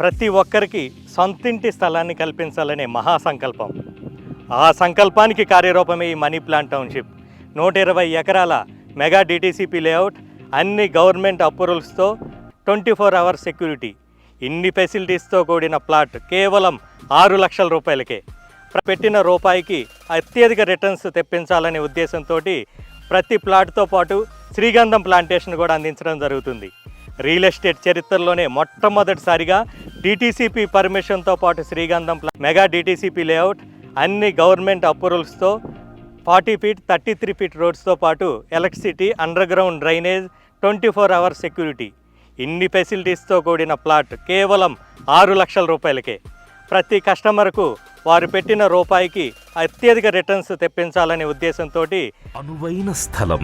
ప్రతి ఒక్కరికి సొంతింటి స్థలాన్ని కల్పించాలనే మహాసంకల్పం. ఆ సంకల్పానికి కార్యరూపమే ఈ మనీ ప్లాంట్ టౌన్షిప్. 120 ఎకరాల మెగా డిటీసీపీ లేఅవుట్, అన్ని గవర్నమెంట్ అప్రూవల్స్తో, 24 అవర్స్ సెక్యూరిటీ, ఇన్ని ఫెసిలిటీస్తో కూడిన ప్లాట్ కేవలం 6 లక్షల రూపాయలకే. పెట్టిన రూపాయికి అత్యధిక రిటర్న్స్ తెప్పించాలనే ఉద్దేశంతో ప్రతి ప్లాట్తో పాటు శ్రీగంధం ప్లాంటేషన్ కూడా అందించడం జరుగుతుంది. రియల్ ఎస్టేట్ చరిత్రలోనే మొట్టమొదటిసారిగా డిటీసీపీ పర్మిషన్తో పాటు శ్రీగంధం మెగా డిటీసీపీ లేఅవుట్, అన్ని గవర్నమెంట్ అప్రూవల్స్తో, 40 ఫీట్ 33 ఫీట్ రోడ్స్తో పాటు electricity, under ground drainage, 24 hours security, ఇన్ని ఫెసిలిటీస్తో కూడిన ప్లాట్ కేవలం 6 లక్షల రూపాయలకే. ప్రతి కస్టమర్కు వారు పెట్టిన రూపాయికి అత్యధిక రిటర్న్స్ తెప్పించాలనే ఉద్దేశంతో అనువైన స్థలం